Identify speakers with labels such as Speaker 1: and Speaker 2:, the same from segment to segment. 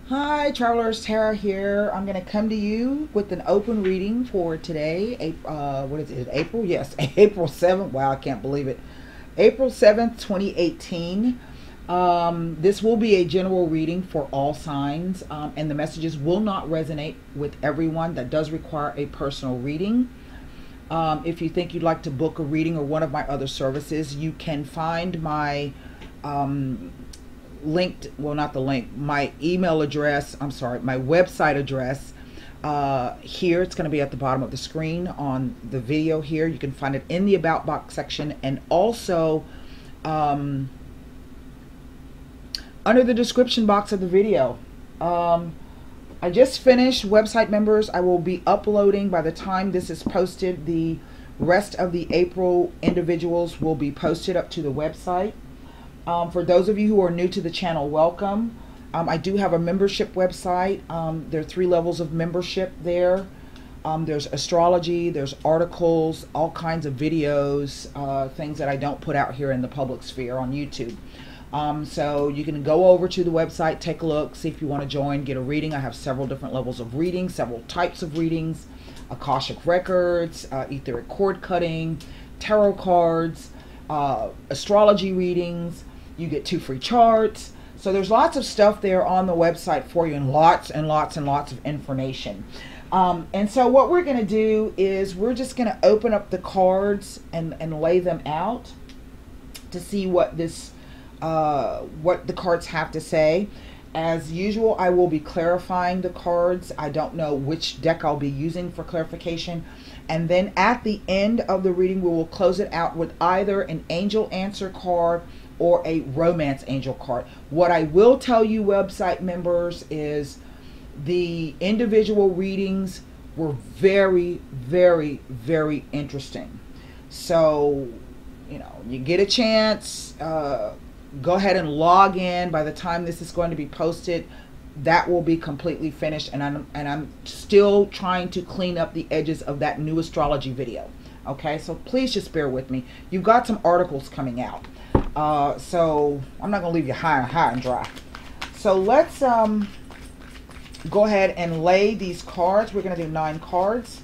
Speaker 1: Hi, travelers. Tara here. I'm going to come to you with an open reading for today. What is it? April? Yes, April 7th. Wow, I can't believe it. April 7th, 2018. This will be a general reading for all signs, and the messages will not resonate with everyone. That does require a personal reading. If you think you'd like to book a reading or one of my other services, you can find my linked, well, not the link, my email address, I'm sorry, my website address here. It's going to be at the bottom of the screen on the video here. You can find it in the about box section, and also under the description box of the video. I just finished website members. I will be uploading, by the time this is posted, the rest of the April individuals will be posted up to the website. For those of you who are new to the channel, welcome. I do have a membership website. There are 3 levels of membership there. There's astrology, there's articles, all kinds of videos, things that I don't put out here in the public sphere on YouTube. So you can go over to the website, take a look, see if you want to join, get a reading. I have several different levels of readings, several types of readings, Akashic records, etheric cord cutting, tarot cards, astrology readings. You get 2 free charts. So there's lots of stuff there on the website for you, and lots and lots and lots of information. And so what we're going to do is we're just going to open up the cards and lay them out to see what this what the cards have to say. As usual, I will be clarifying the cards. I don't know which deck I'll be using for clarification. And then at the end of the reading, we will close it out with either an angel answer card or a romance angel card. What I will tell you, website members, is the individual readings were very, very, very interesting. So, you know, you get a chance, go ahead and log in. By the time this is going to be posted, that will be completely finished, and I'm still trying to clean up the edges of that new astrology video. Okay, so please just bear with me. You've got some articles coming out, so I'm not gonna leave you high and dry. So let's go ahead and lay these cards. We're gonna do 9 cards.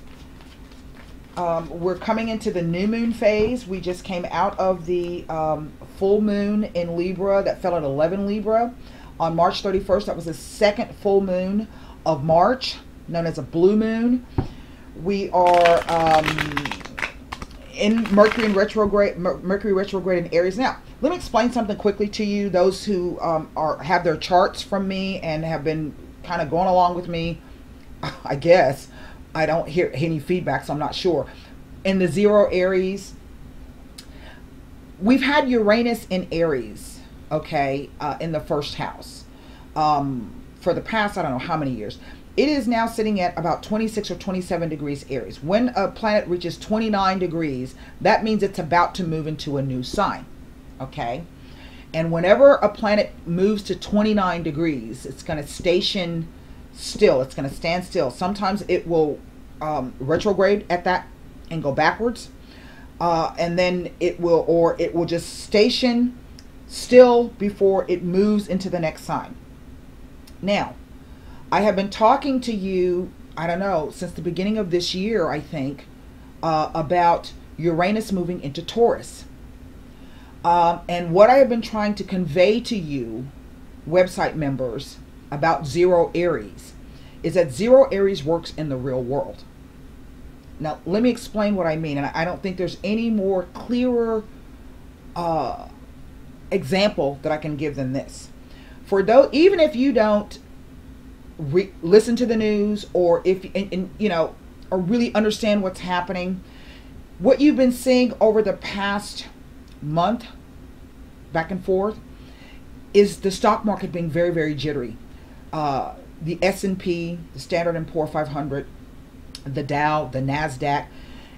Speaker 1: We're coming into the new moon phase. We just came out of the full moon in Libra that fell at 11 Libra on March 31st. That was the second full moon of March, known as a blue moon. We are in Mercury retrograde in Aries. Now, let me explain something quickly to you. Those who have their charts from me and have been kind of going along with me, I guess. I don't hear any feedback, so I'm not sure. In the 0 Aries, we've had Uranus in Aries, okay, in the first house for the past, I don't know how many years. It is now sitting at about 26 or 27 degrees Aries. When a planet reaches 29 degrees, that means it's about to move into a new sign, okay? And whenever a planet moves to 29 degrees, it's going to station still. It's going to stand still. Sometimes it will retrograde at that and go backwards. And then it will just station still before it moves into the next sign. Now, I have been talking to you, I don't know, since the beginning of this year, I think, about Uranus moving into Taurus. And what I have been trying to convey to you, website members, about 0 Aries, is that 0 Aries works in the real world. Now, let me explain what I mean. And I don't think there's any more clearer example that I can give than this. For those, even if you don't listen to the news, or if you know, or really understand what's happening, what you've been seeing over the past month, back and forth, is the stock market being very, very jittery. The S&P, the Standard & Poor 500, the Dow, the Nasdaq,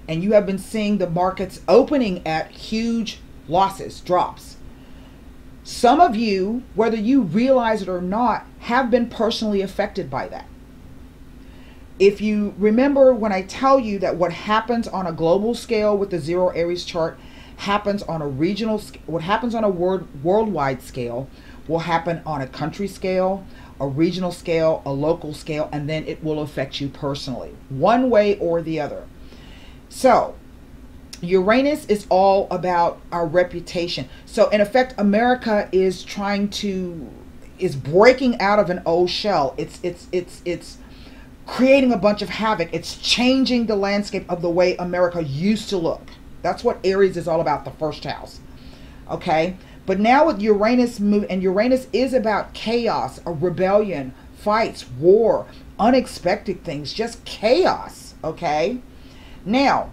Speaker 1: and you have been seeing the markets opening at huge losses, drops. Some of you, whether you realize it or not, have been personally affected by that. If you remember when I tell you that what happens on a global scale with the 0 Aries chart happens on a regional, what happens on a worldwide scale will happen on a country scale, a regional scale, a local scale, and then it will affect you personally, one way or the other. So Uranus is all about our reputation. So in effect, America is breaking out of an old shell. It's creating a bunch of havoc. It's changing the landscape of the way America used to look. That's what Aries is all about, the first house. Okay? But now with Uranus and Uranus is about chaos, a rebellion, fights, war, unexpected things, just chaos. Okay? Now,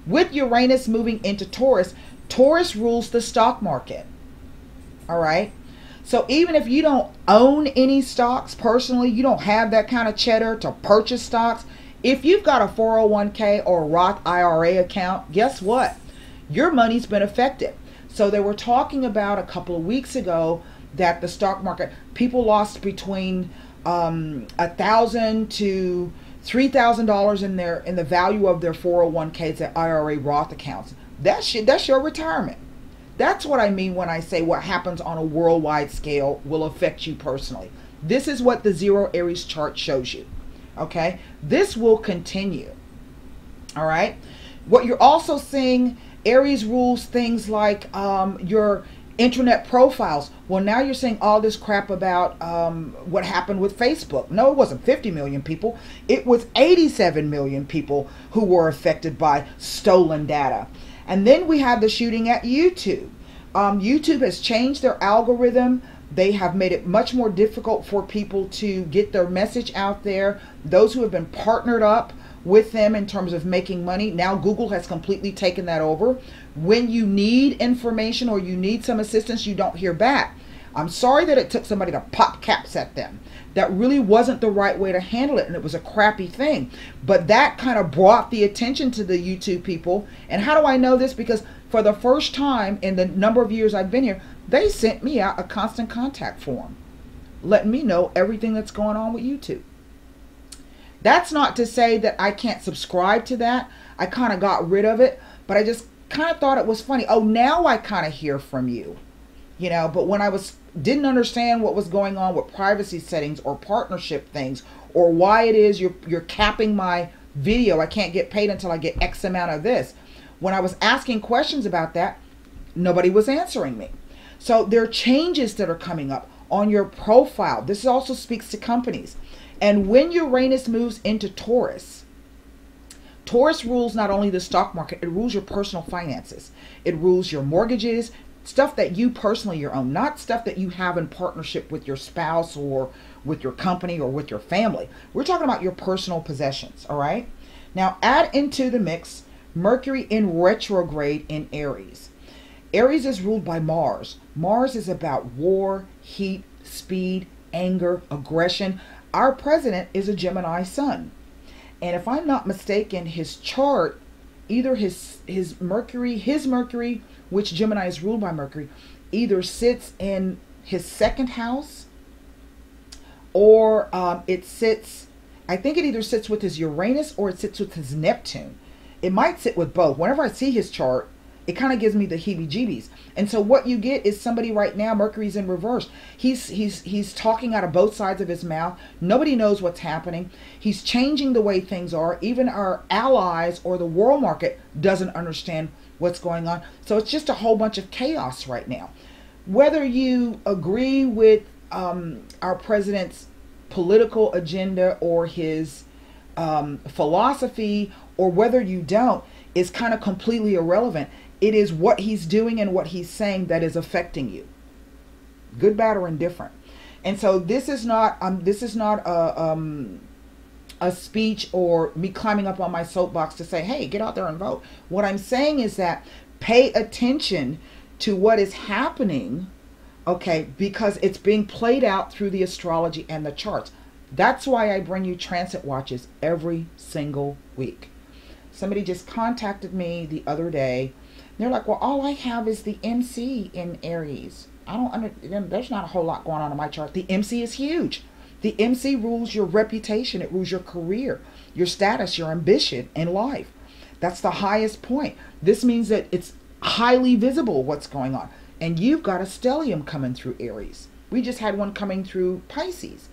Speaker 1: with Uranus moving into Taurus, Taurus rules the stock market. All right? So even if you don't own any stocks personally, you don't have that kind of cheddar to purchase stocks, if you've got a 401k or a Roth IRA account, guess what? Your money's been affected. So they were talking about a couple of weeks ago that the stock market, people lost between $1,000 to $3,000 in the value of their 401ks, their IRA, Roth accounts. That's your retirement. That's what I mean when I say what happens on a worldwide scale will affect you personally. This is what the Zero Aries chart shows you. Okay? This will continue. All right? What you're also seeing, Aries rules things like your internet profiles. Well, now you're seeing all this crap about what happened with Facebook. No, it wasn't 50 million people. It was 87 million people who were affected by stolen data. And then we have the shooting at YouTube. YouTube has changed their algorithm. They have made it much more difficult for people to get their message out there. Those who have been partnered up with them in terms of making money, now Google has completely taken that over. When you need information or you need some assistance, you don't hear back. I'm sorry that it took somebody to pop caps at them. That really wasn't the right way to handle it, and it was a crappy thing. But that kind of brought the attention to the YouTube people. And how do I know this? Because for the first time in the number of years I've been here, they sent me out a constant contact form, letting me know everything that's going on with YouTube. That's not to say that I can't subscribe to that. I kind of got rid of it, but I just kind of thought it was funny. Oh, now I kind of hear from you. You know, but when I didn't understand what was going on with privacy settings or partnership things, or why it is you're capping my video, I can't get paid until I get X amount of this. When I was asking questions about that, nobody was answering me. So there are changes that are coming up on your profile. This also speaks to companies. And when Uranus moves into Taurus, Taurus rules not only the stock market, it rules your personal finances. It rules your mortgages, stuff that you personally your own, not stuff that you have in partnership with your spouse or with your company or with your family. We're talking about your personal possessions, all right? Now add into the mix Mercury in retrograde in Aries. Aries is ruled by Mars. Mars is about war, heat, speed, anger, aggression. Our president is a Gemini sun. And if I'm not mistaken, his chart, either his Mercury, which Gemini is ruled by Mercury, either sits in his second house or it sits, I think it either sits with his Uranus or it sits with his Neptune. It might sit with both. Whenever I see his chart, it kind of gives me the heebie-jeebies. And so what you get is somebody right now, Mercury's in reverse. He's talking out of both sides of his mouth. Nobody knows what's happening. He's changing the way things are. Even our allies or the world market doesn't understand what's going on. So it's just a whole bunch of chaos right now. Whether you agree with our president's political agenda or his philosophy, or whether you don't, is kind of completely irrelevant. It is what he's doing and what he's saying that is affecting you, good, bad, or indifferent. And so this is not a speech or me climbing up on my soapbox to say, hey, get out there and vote. What I'm saying is that pay attention to what is happening, okay, because it's being played out through the astrology and the charts. That's why I bring you transit watches every single week. Somebody just contacted me the other day. They're like, well, all I have is the MC in Aries. There's not a whole lot going on in my chart. The MC is huge. The MC rules your reputation. It rules your career, your status, your ambition in life. That's the highest point. This means that it's highly visible what's going on. And you've got a stellium coming through Aries. We just had one coming through Pisces.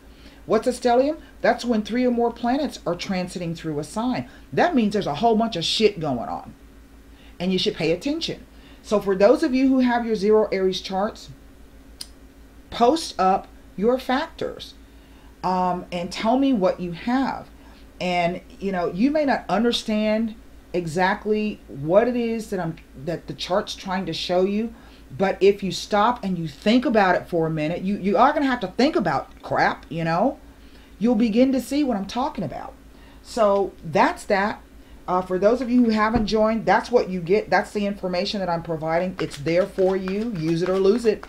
Speaker 1: What's a stellium? That's when 3 or more planets are transiting through a sign. That means there's a whole bunch of shit going on. And you should pay attention. So for those of you who have your 0 Aries charts, post up your factors and tell me what you have. And, you know, you may not understand exactly what it is that the chart's trying to show you. But if you stop and you think about it for a minute, you are going to have to think about crap, you know. You'll begin to see what I'm talking about. So that's that. For those of you who haven't joined, that's what you get. That's the information that I'm providing. It's there for you. Use it or lose it.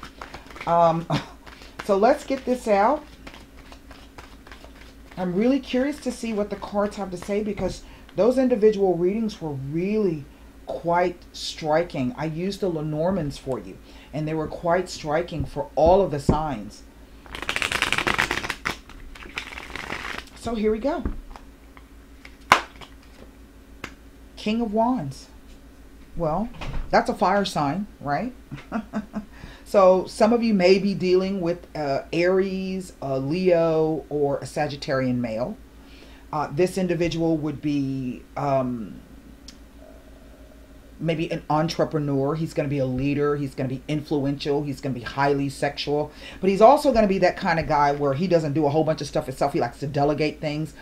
Speaker 1: So let's get this out. I'm really curious to see what the cards have to say, because those individual readings were really quite striking. I used the Lenormands for you, and they were quite striking for all of the signs. So here we go. King of Wands. Well, that's a fire sign, right? So some of you may be dealing with Aries, a Leo, or a Sagittarian male. This individual would be maybe an entrepreneur. He's going to be a leader. He's going to be influential. He's going to be highly sexual. But he's also going to be that kind of guy where he doesn't do a whole bunch of stuff himself. He likes to delegate things.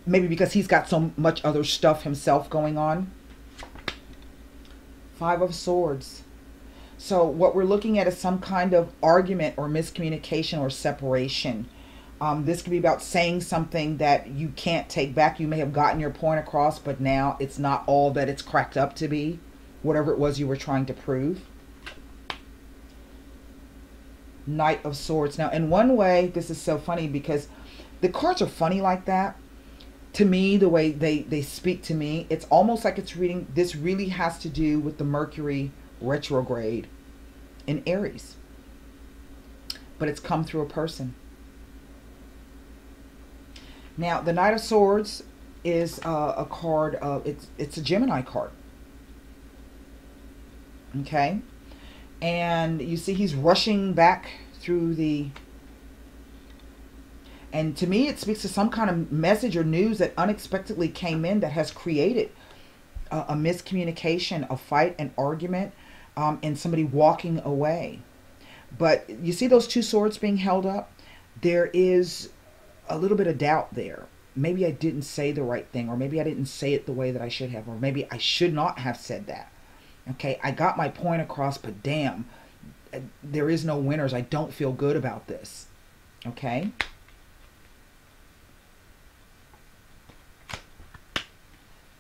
Speaker 1: Maybe because he's got so much other stuff himself going on. 5 of Swords. So what we're looking at is some kind of argument or miscommunication or separation. This could be about saying something that you can't take back. You may have gotten your point across, but now it's not all that it's cracked up to be. Whatever it was you were trying to prove. Knight of Swords. Now, in one way, this is so funny because the cards are funny like that. To me, the way they speak to me, it's almost like it's reading. This really has to do with the Mercury retrograde in Aries. But it's come through a person. Now, the Knight of Swords is a card of, it's a Gemini card. Okay. And you see he's rushing back through the, and to me it speaks to some kind of message or news that unexpectedly came in that has created a miscommunication, a fight, an argument, and somebody walking away. But you see those 2 swords being held up? There is a little bit of doubt there. Maybe I didn't say the right thing, or maybe I didn't say it the way that I should have, or maybe I should not have said that. Okay, I got my point across, but damn, there is no winners. I don't feel good about this. Okay.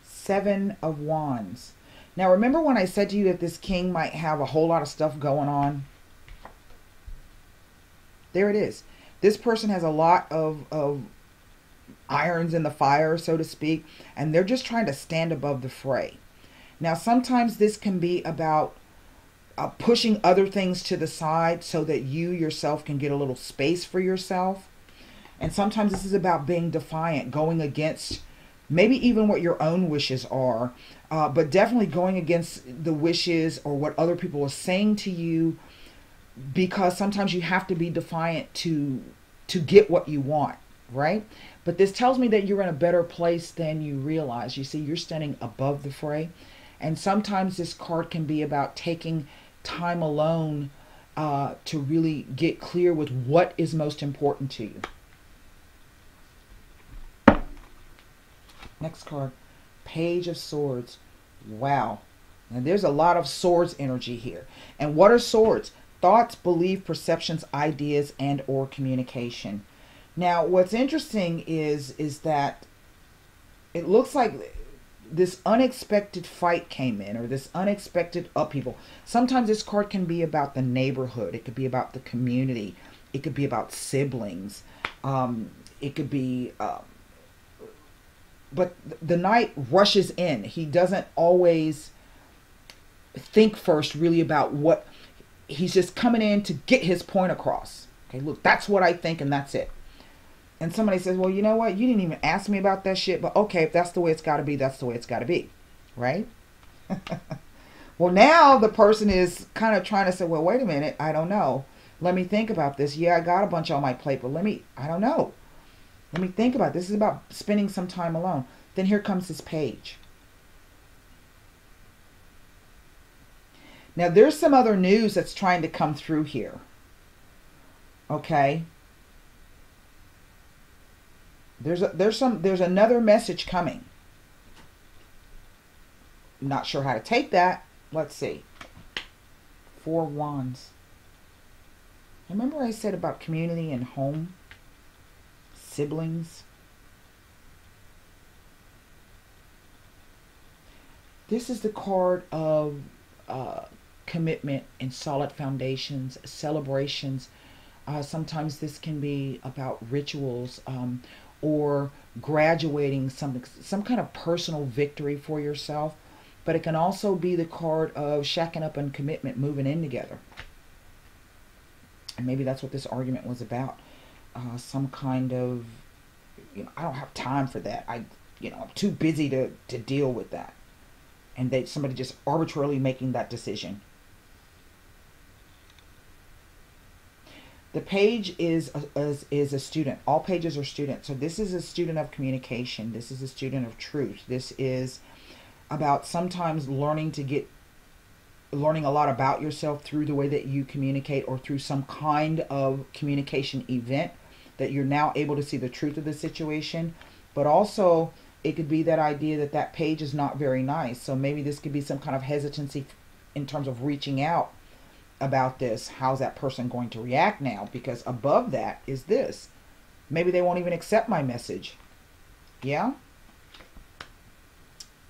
Speaker 1: Seven of Wands. Now, remember when I said to you that this king might have a whole lot of stuff going on? There it is. This person has a lot of irons in the fire, so to speak, and they're just trying to stand above the fray. Now, sometimes this can be about pushing other things to the side so that you yourself can get a little space for yourself. And sometimes this is about being defiant, going against maybe even what your own wishes are, but definitely going against the wishes or what other people are saying to you, because sometimes you have to be defiant to get what you want, right? But this tells me that you're in a better place than you realize. You see, you're standing above the fray. And sometimes this card can be about taking time alone to really get clear with what is most important to you. Next card, Page of Swords. Wow. Now there's a lot of swords energy here. And what are swords? Thoughts, belief, perceptions, ideas, and or communication. Now what's interesting is that it looks like this unexpected fight came in, or this unexpected upheaval. Sometimes this card can be about the neighborhood. It could be about the community. It could be about siblings. It could be, but the knight rushes in. He doesn't always think first really about what, he's just coming in to get his point across. Okay, look, that's what I think and that's it. And somebody says, well, you know what? You didn't even ask me about that shit. But okay, if that's the way it's got to be, that's the way it's got to be. Right? Well, now the person is kind of trying to say, well, wait a minute. I don't know. Let me think about this. Yeah, I got a bunch on my plate, but I don't know. Let me think about it. This is about spending some time alone. Then here comes this page. Now, there's some other news that's trying to come through here. Okay. There's another message coming. Not sure how to take that. Let's see. 4 Wands. Remember I said about community and home? Siblings. This is the card of commitment and solid foundations, celebrations. Sometimes this can be about rituals or graduating some kind of personal victory for yourself. But it can also be the card of shacking up and commitment, moving in together. And maybe that's what this argument was about. Some kind of, I don't have time for that. I'm too busy to deal with that. And somebody just arbitrarily making that decision. The page is a student. All pages are students. So this is a student of communication. This is a student of truth. This is about sometimes learning a lot about yourself through the way that you communicate, or through some kind of communication event that you're now able to see the truth of the situation. But also it could be that idea that page is not very nice. So maybe this could be some kind of hesitancy in terms of reaching out about this. How's that person going to react now? Because above that is this. Maybe they won't even accept my message. Yeah?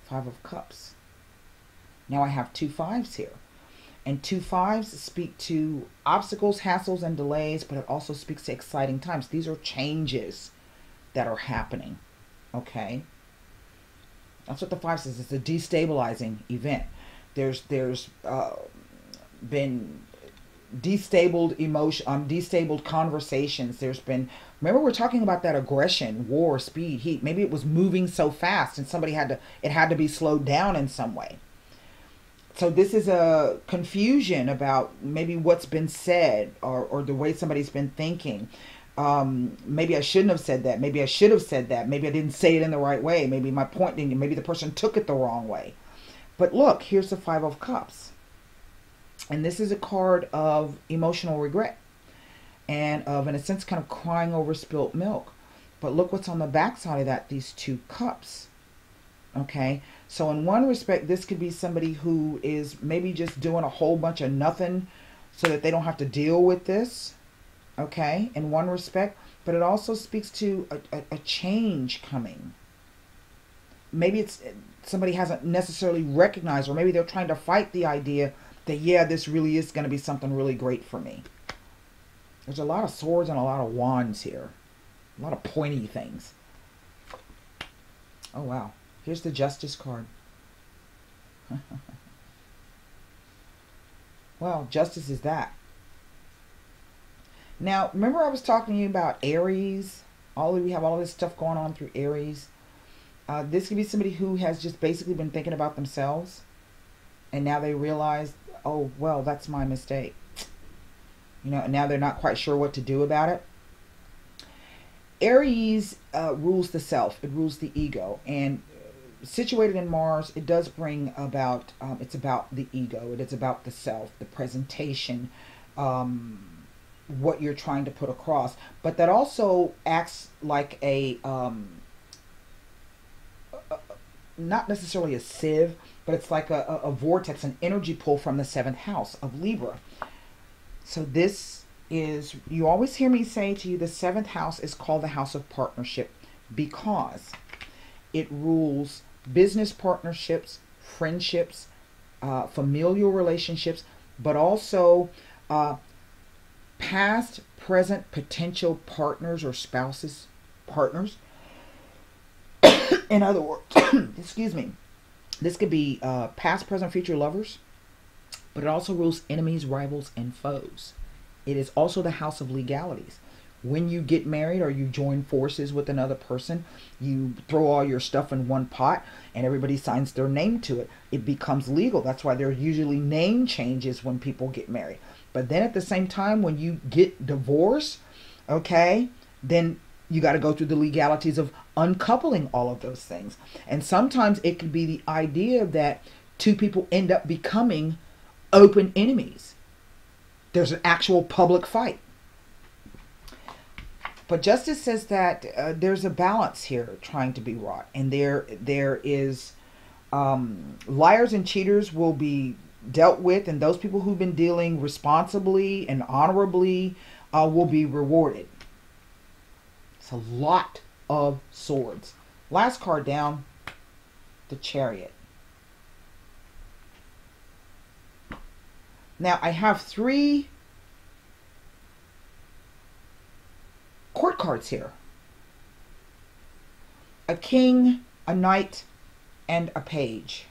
Speaker 1: 5 of Cups. Now I have 2 5s here. And 2 5s speak to obstacles, hassles, and delays, but it also speaks to exciting times. These are changes that are happening. Okay? That's what the 5 says. It's a destabilizing event. There's been destabilized conversations. There's been, remember we're talking about that aggression, war, speed, heat. Maybe it was moving so fast and it had to be slowed down in some way. So this is a confusion about maybe what's been said, or the way somebody's been thinking. Maybe I shouldn't have said that. Maybe I should have said that. Maybe I didn't say it in the right way. Maybe my point didn't, maybe the person took it the wrong way. But look, here's the 5 of Cups. And this is a card of emotional regret and of, in a sense, kind of crying over spilt milk. But look what's on the back side of that, these 2 cups. Okay, so in one respect, this could be somebody who is maybe just doing a whole bunch of nothing so that they don't have to deal with this. Okay, in one respect, but it also speaks to a change coming. Maybe it's somebody hasn't necessarily recognized, or maybe they're trying to fight the idea that, yeah, this really is going to be something really great for me. There's a lot of swords and a lot of wands here. A lot of pointy things. Oh, wow. Here's the Justice card. Well, justice is that. Now, remember I was talking to you about Aries? We have all this stuff going on through Aries. This could be somebody who has just basically been thinking about themselves. And now they realize, oh, well, that's my mistake. And now they're not quite sure what to do about it. Aries rules the self. It rules the ego. And situated in Mars, it does bring about, it's about the ego. It is about the self, the presentation, what you're trying to put across. But that also acts like not necessarily a sieve, but it's like a vortex, an energy pull from the 7th house of Libra. So this is, you always hear me say to you, the 7th house is called the house of partnership because it rules business partnerships, friendships, familial relationships, but also past, present, potential partners or spouses, partners. In other words, excuse me, this could be past, present, future lovers, but it also rules enemies, rivals, and foes. It is also the house of legalities, when you get married or you join forces with another person, you throw all your stuff in one pot and everybody signs their name to it. It becomes legal. That's why there are usually name changes when people get married. But then at the same time, when you get divorced, okay, then you got to go through the legalities of uncoupling all of those things. And sometimes it could be the idea that two people end up becoming open enemies. There's an actual public fight. But justice says that there's a balance here trying to be wrought. And there is liars and cheaters will be dealt with. And those people who've been dealing responsibly and honorably will be rewarded. It's a lot of swords. Last card down, the Chariot. Now I have 3 court cards here. A king, a knight, and a page.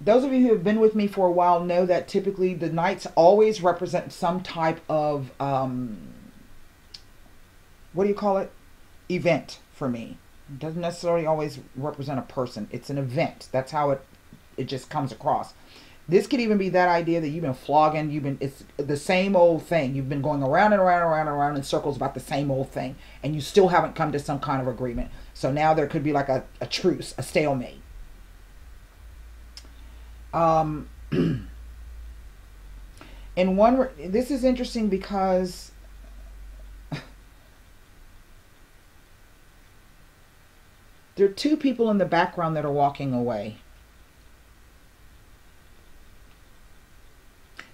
Speaker 1: Those of you who have been with me for a while know that typically the knights always represent some type of, what do you call it? Event for me. It doesn't necessarily always represent a person. It's an event. That's how it just comes across. This could even be that idea that you've been flogging, it's the same old thing. You've been going around and around and around and around in circles about the same old thing. And you still haven't come to some kind of agreement. So now there could be like a truce, a stalemate. In one, this is interesting because there are 2 people in the background that are walking away.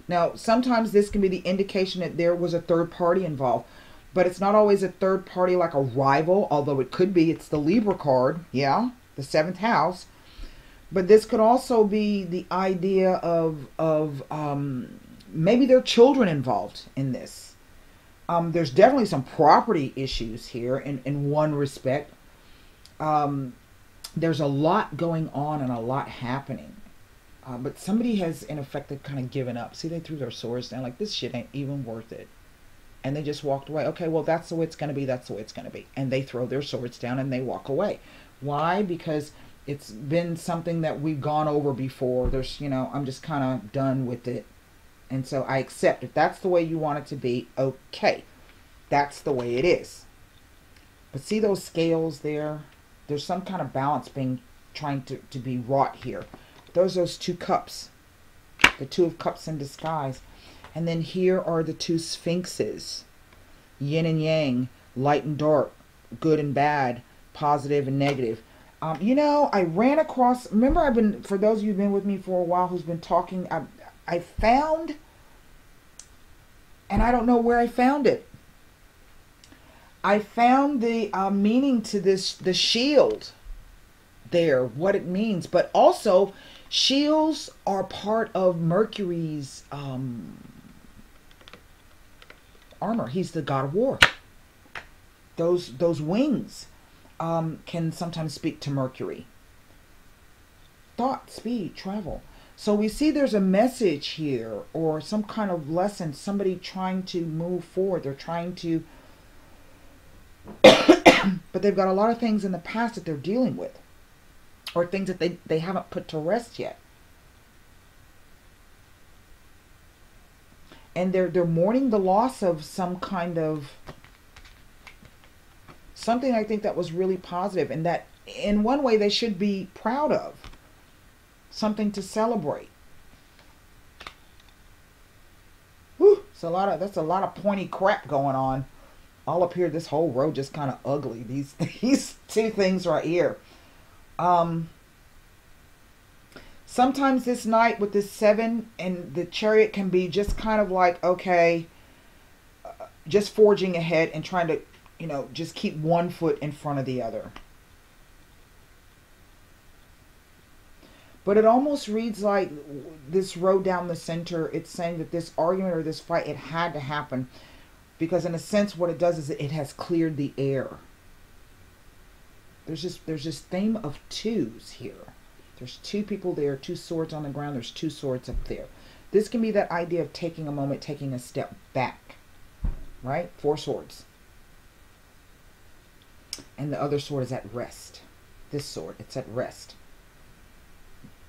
Speaker 1: Now, sometimes this can be the indication that there was a third party involved, but it's not always a third party like a rival, although it could be. It's the Libra card, yeah, the 7th house. But this could also be the idea of maybe there are children involved in this. There's definitely some property issues here in one respect. There's a lot going on and a lot happening. But somebody has, in effect, kind of given up. See, they threw their swords down like, this shit ain't even worth it. And they just walked away. Okay, well, that's the way it's going to be. That's the way it's going to be. And they throw their swords down and they walk away. Why? Because it's been something that we've gone over before. There's, I'm just kind of done with it. And so I accept. If that's the way you want it to be, okay. That's the way it is. But see those scales there? There's some kind of balance trying to be wrought here. Those 2 cups. The 2 of cups in disguise. And then here are the 2 sphinxes. Yin and yang. Light and dark. Good and bad. Positive and negative. I ran across... Remember, for those of you who've been with me for a while who's been talking, I found... And I don't know where I found it. I found the meaning to the shield there. What it means. But also... shields are part of Mercury's armor. He's the god of war. Those wings can sometimes speak to Mercury. Thought, speed, travel. So we see there's a message here or some kind of lesson. Somebody trying to move forward. They're trying to... but they've got a lot of things in the past that they're dealing with. Or things that they haven't put to rest yet. And they're mourning the loss of some kind of... something I think that was really positive. And that in one way they should be proud of. Something to celebrate. Whew, that's a lot of pointy crap going on. All up here, this whole road just kind of ugly. These 2 things right here. Sometimes this night with this 7 and the Chariot can be just kind of like, okay, just forging ahead and trying to, just keep one foot in front of the other. But it almost reads like this road down the center. It's saying that this argument or this fight, it had to happen. Because in a sense, what it does is it has cleared the air. There's this theme of 2s here. There's 2 people there, 2 swords on the ground. There's 2 swords up there. This can be that idea of taking a moment, taking a step back. right? 4 swords. And the other sword is at rest. This sword, it's at rest.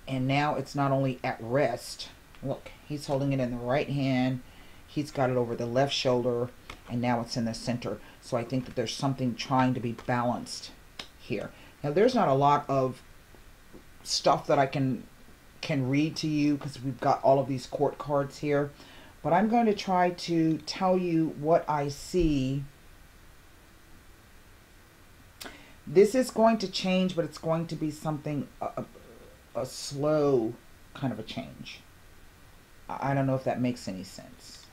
Speaker 1: And now it's not only at rest. Look, he's holding it in the right hand. He's got it over the left shoulder. And now it's in the center. So I think that there's something trying to be balanced here. Now, there's not a lot of stuff that I can read to you because we've got all of these court cards here. But I'm going to try to tell you what I see. This is going to change, but it's going to be something, a slow kind of a change. I don't know if that makes any sense.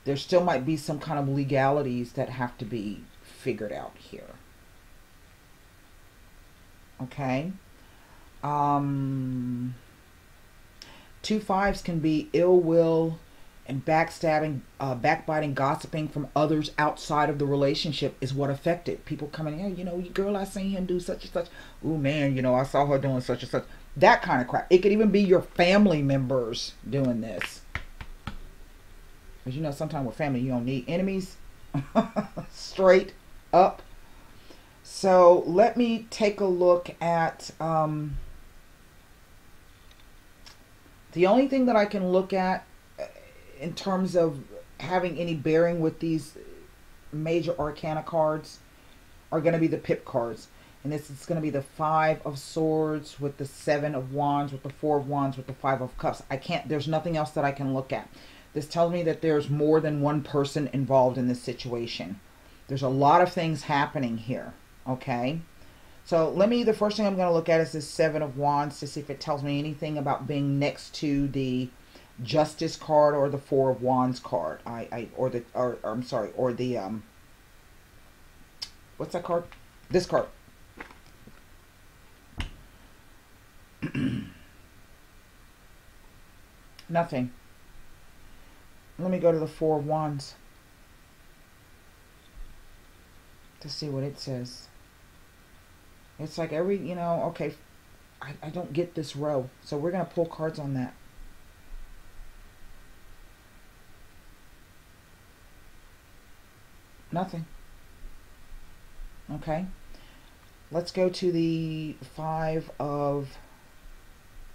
Speaker 1: There still might be some kind of legalities that have to be figured out here. Okay. 2 5s can be ill will and backstabbing, backbiting, gossiping from others outside of the relationship is what affected. People coming in, you know, girl, I seen him do such and such. Oh man, you know, I saw her doing such and such. That kind of crap. It could even be your family members doing this. Because you know, sometimes with family, you don't need enemies. Straight up. So let me take a look at... the only thing that I can look at in terms of having any bearing with these major arcana cards are going to be the pip cards. And this is going to be the 5 of Swords with the 7 of Wands, with the 4 of Wands, with the 5 of Cups. I can't, there's nothing else that I can look at. This tells me that there's more than one person involved in this situation. There's a lot of things happening here. Okay. So let me, the first thing I'm going to look at is this 7 of Wands to see if it tells me anything about being next to the Justice card or the 4 of Wands card. Or I'm sorry, or the, what's that card? This card. Nothing. Let me go to the 4 of Wands to see what it says. It's like every, you know, okay, I don't get this row. So we're going to pull cards on that. Nothing. Okay. Let's go to the 5 of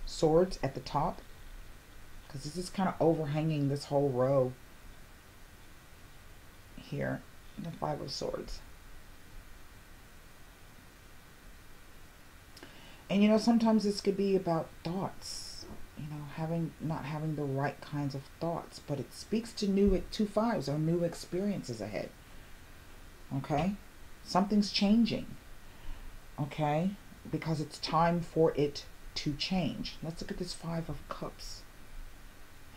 Speaker 1: Swords at the top. Because this is kind of overhanging this whole row here. The 5 of Swords. And you know, sometimes this could be about thoughts. You know, not having the right kinds of thoughts. But it speaks to 2 5s or new experiences ahead. Okay? Something's changing. Okay? Because it's time for it to change. Let's look at this 5 of Cups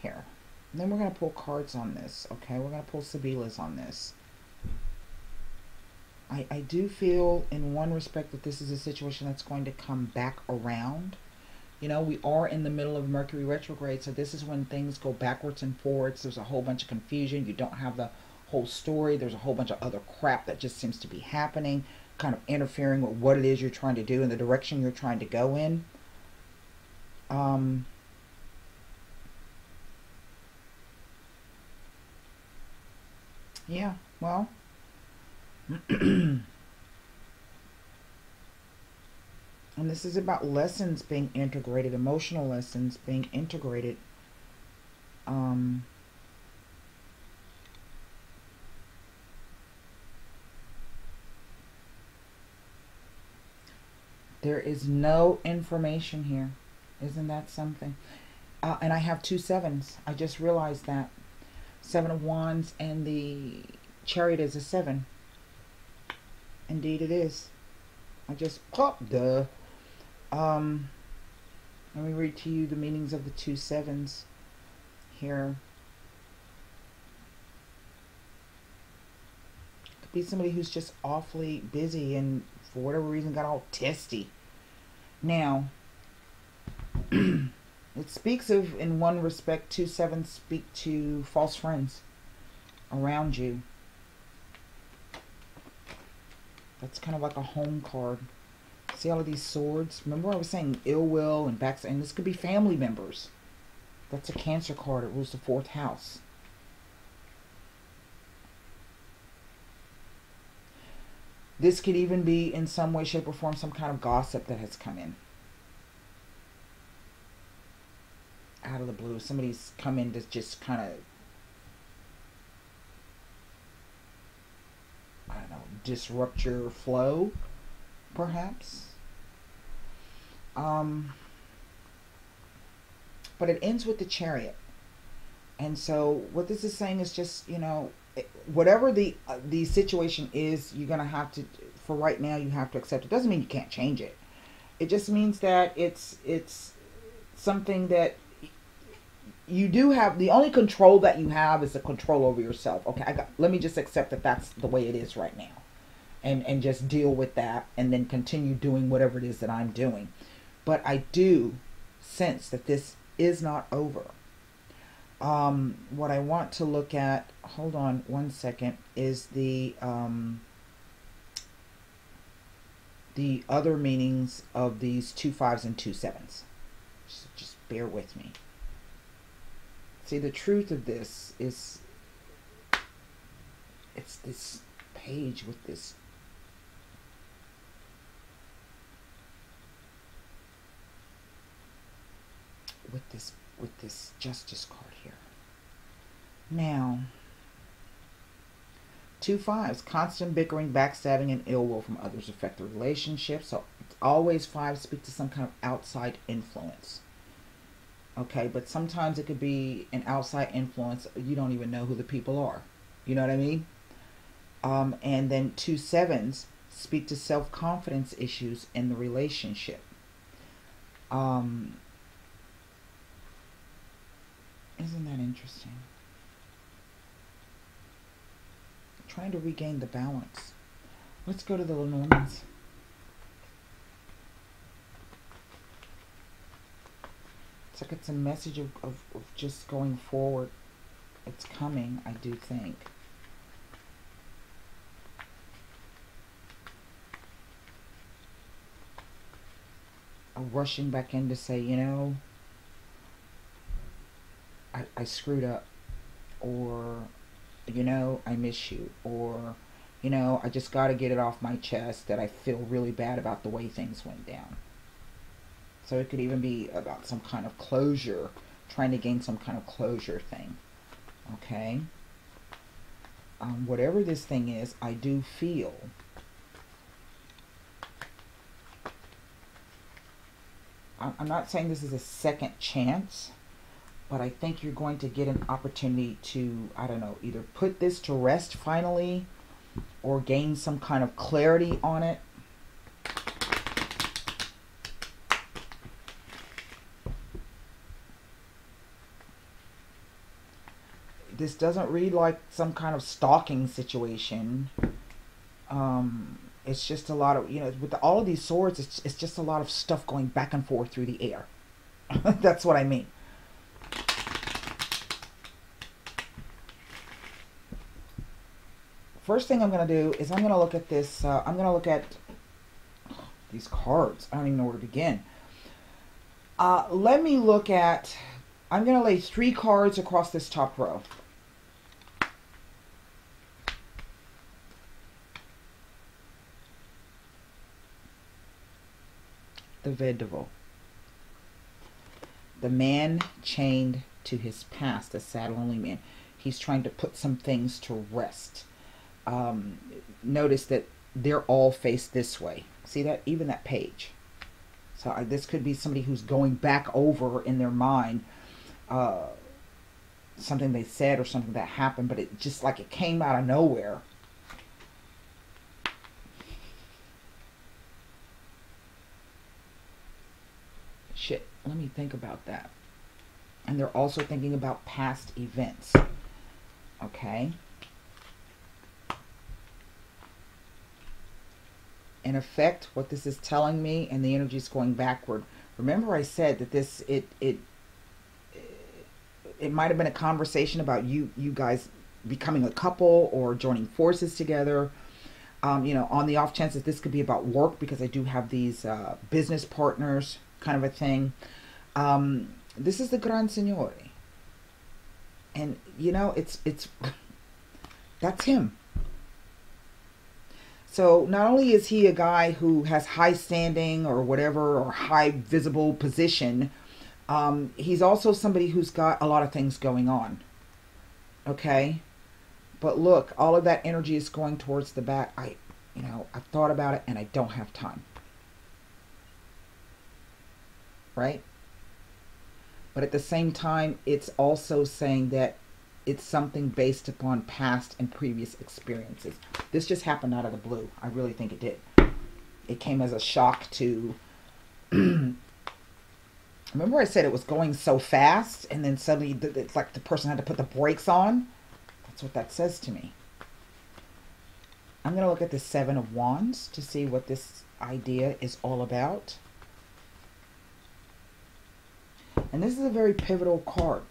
Speaker 1: here. And then we're going to pull cards on this. Okay? We're going to pull Sibilas on this. I do feel in one respect that this is a situation that's going to come back around. You know, we are in the middle of Mercury retrograde, so this is when things go backwards and forwards. There's a whole bunch of confusion. You don't have the whole story. There's a whole bunch of other crap that just seems to be happening, kind of interfering with what it is you're trying to do and the direction you're trying to go in. Yeah, well... and this is about lessons being integrated, emotional lessons being integrated. There is no information here. Isn't that something? And I have 2 7s. I just realized that. 7 of Wands and the Chariot is a 7. Indeed it is. I just popped the... let me read to you the meanings of the 2 7s here. Could be somebody who's just awfully busy and for whatever reason got all testy. Now, it speaks of, in one respect, 2 7s speak to false friends around you. That's kind of like a home card. See all of these swords? Remember I was saying ill will and backstab, and this could be family members. That's a Cancer card. It rules the 4th house. This could even be in some way, shape, or form some kind of gossip that has come in. Out of the blue. Somebody's come in to just kind of, I don't know, disrupt your flow, perhaps. But it ends with the Chariot. And so what this is saying is just, you know, whatever the situation is, you're going to have to, for right now, you have to accept it. Doesn't mean you can't change it. It just means that it's something that you do have. The only control that you have is the control over yourself. Okay, let me just accept that that's the way it is right now. And just deal with that and then continue doing whatever it is that I'm doing. But I do sense that this is not over. What I want to look at, hold on one second, is the other meanings of these 2 5s and 2 7s. Just bear with me. See, the truth of this is, it's this page with this with this Justice card here. Now, 2 5s, constant bickering, backstabbing, and ill will from others affect the relationship. So always 5 speak to some kind of outside influence. Okay, but sometimes it could be an outside influence. You don't even know who the people are. You know what I mean? And then 2 7s speak to self-confidence issues in the relationship. Isn't that interesting? Trying to regain the balance. Let's go to the Lenormands. It's like it's a message of just going forward. It's coming, I do think. Rushing back in to say, you know, I screwed up, or, you know, I miss you, or, you know, I just got to get it off my chest that I feel really bad about the way things went down. So it could even be about some kind of closure, trying to gain some kind of closure thing. Okay? Whatever this thing is, I do feel I'm not saying this is a second chance, but I think you're going to get an opportunity to, I don't know, either put this to rest finally or gain some kind of clarity on it. This doesn't read like some kind of stalking situation. It's just a lot of, you know, with all of these swords, it's just a lot of stuff going back and forth through the air. That's what I mean. First thing I'm going to do is I'm going to look at this. I'm going to look at these cards. I don't even know where to begin. Let me look at, I'm going to lay 3 cards across this top row. The Vedavo. The man chained to his past, the sad, lonely man. He's trying to put some things to rest. Notice that they're all faced this way. See that? Even that page. So this could be somebody who's going back over in their mind something they said or something that happened, but it just like it came out of nowhere. Shit, let me think about that. And they're also thinking about past events. Okay. In effect, what this is telling me, and the energy is going backward. Remember I said that this, it might have been a conversation about you guys becoming a couple or joining forces together. You know, on the off chance that this could be about work, because I do have these business partners kind of a thing. This is the Gran Signore. And, you know, it's that's him. So not only is he a guy who has high standing or whatever, or high visible position, he's also somebody who's got a lot of things going on. Okay. But look, all of that energy is going towards the back. I've thought about it and I don't have time. Right? But at the same time, it's also saying that it's something based upon past and previous experiences. This just happened out of the blue. I really think it did. It came as a shock to... Remember I said it was going so fast, and then suddenly it's like the person had to put the brakes on? That's what that says to me. I'm going to look at the Seven of Wands to see what this idea is all about. And this is a very pivotal card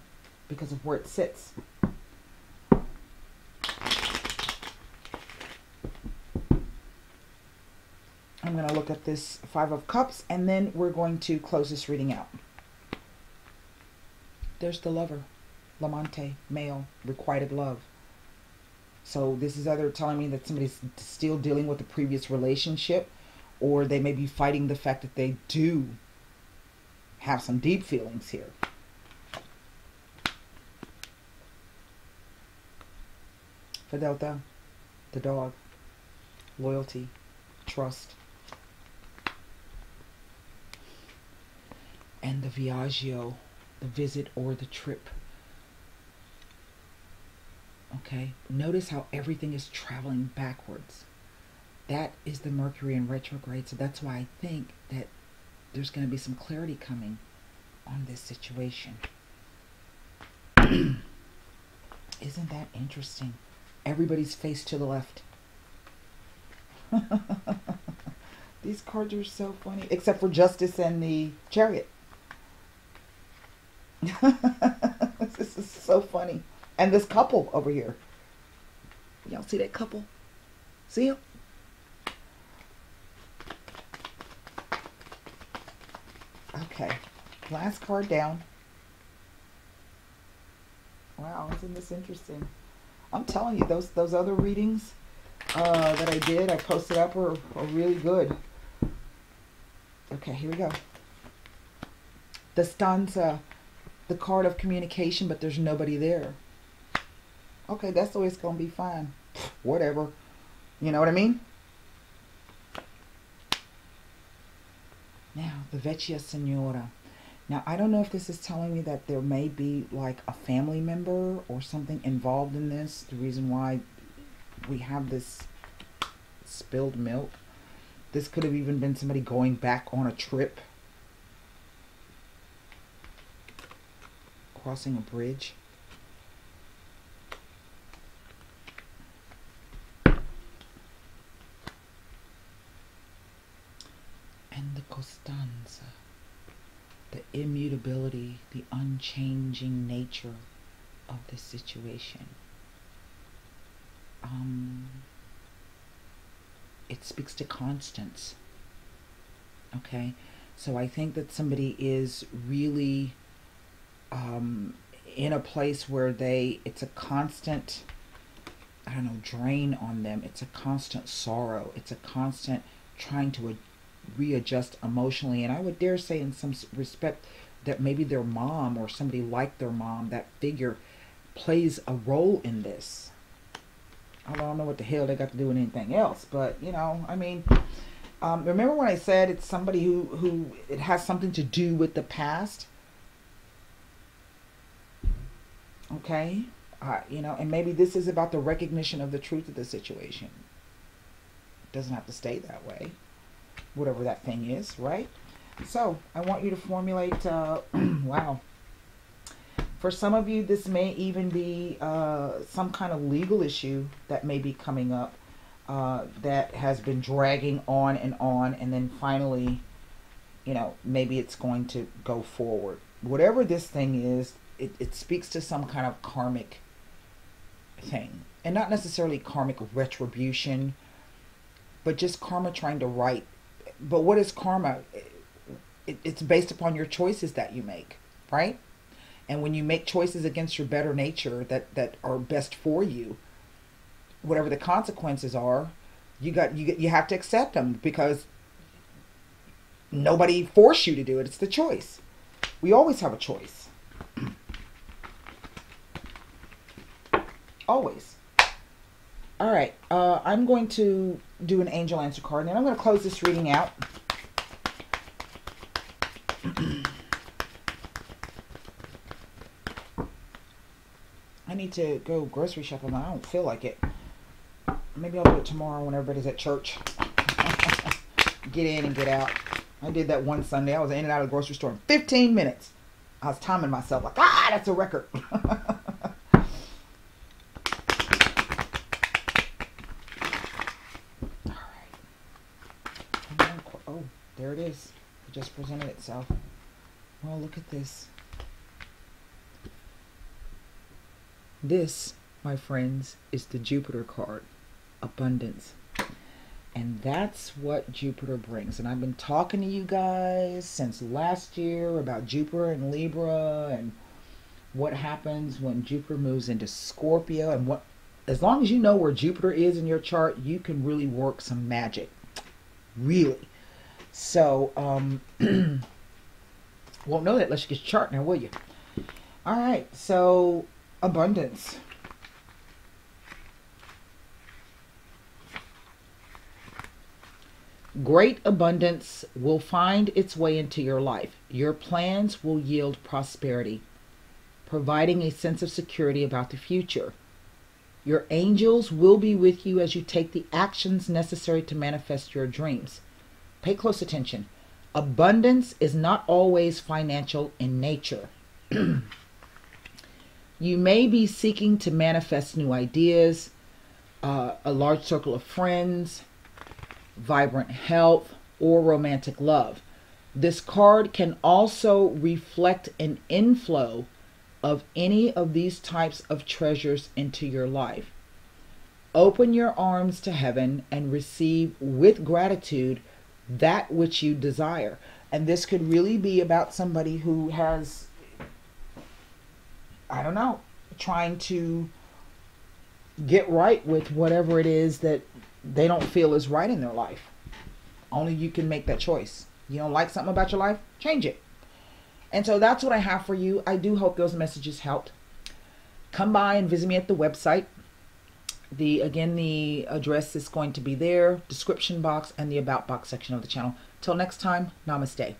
Speaker 1: because of where it sits. I'm going to look at this Five of Cups, and then we're going to close this reading out. There's the Lover. L'amante, male, requited love. So this is either telling me that somebody's still dealing with the previous relationship, or they may be fighting the fact that they do have some deep feelings here. For Delta, the dog, loyalty, trust. And the viaggio, the visit or the trip. Okay, notice how everything is traveling backwards. That is the Mercury in retrograde, so that's why I think that there's going to be some clarity coming on this situation. Isn't that interesting? Everybody's face to the left. These cards are so funny, except for Justice and the Chariot. This is so funny. And this couple over here. Y'all see that couple? See him? Okay. Last card down. Wow, isn't this interesting? I'm telling you, those other readings that I did, I posted up, are really good. Okay, here we go. The stanza, the card of communication, but there's nobody there. Okay, that's the way it's going to be fine. Whatever. You know what I mean? Now, the Vecchia Signora. Now, I don't know if this is telling me that there may be like a family member or something involved in this. The reason why we have this spilled milk. This could have even been somebody going back on a trip. Crossing a bridge. And the Costanza. The immutability, the unchanging nature of this situation. It speaks to constance. Okay, so I think that somebody is really in a place where it's a constant, I don't know, drain on them. It's a constant sorrow. It's a constant trying to readjust emotionally. And I would dare say in some respect that maybe their mom or somebody like their mom, that figure, plays a role in this. I don't know what the hell they got to do with anything else, but you know, I mean, remember when I said it's somebody who it has something to do with the past? Okay, you know, and maybe this is about the recognition of the truth of the situation. It doesn't have to stay that way, whatever that thing is, right? So I want you to formulate, wow. For some of you, this may even be some kind of legal issue that may be coming up that has been dragging on, and then finally, you know, maybe it's going to go forward. Whatever this thing is, it speaks to some kind of karmic thing. And not necessarily karmic retribution, but just karma trying to right. But what is karma? It's based upon your choices that you make, right? And when you make choices against your better nature that are best for you, whatever the consequences are, You have to accept them because nobody forced you to do it. It's the choice. We always have a choice. Always. All right. I'm going to do an angel answer card, and then I'm going to close this reading out. I need to go grocery shopping. I don't feel like it. Maybe I'll do it tomorrow when everybody's at church. Get in and get out. I did that one Sunday. I was in and out of the grocery store in 15 minutes. I was timing myself like, that's a record. Oh, there it is. It just presented itself. Well, look at this. This, my friends, is the Jupiter card. Abundance. And that's what Jupiter brings. And I've been talking to you guys since last year about Jupiter and Libra and what happens when Jupiter moves into Scorpio. And what, as long as you know where Jupiter is in your chart, you can really work some magic. Really. So, won't know that unless you get your chart now, will you? All right. So, abundance. Great abundance will find its way into your life. Your plans will yield prosperity, providing a sense of security about the future. Your angels will be with you as you take the actions necessary to manifest your dreams. Pay close attention. Abundance is not always financial in nature. You may be seeking to manifest new ideas, a large circle of friends, vibrant health, or romantic love. This card can also reflect an inflow of any of these types of treasures into your life. Open your arms to heaven and receive with gratitude that which you desire. And this could really be about somebody who has, I don't know, trying to get right with whatever it is that they don't feel is right in their life. Only you can make that choice. You don't like something about your life? Change it. And so that's what I have for you. I do hope those messages helped. Come by and visit me at the website. Again, the address is going to be there, description box, and the about box section of the channel. Till next time, namaste.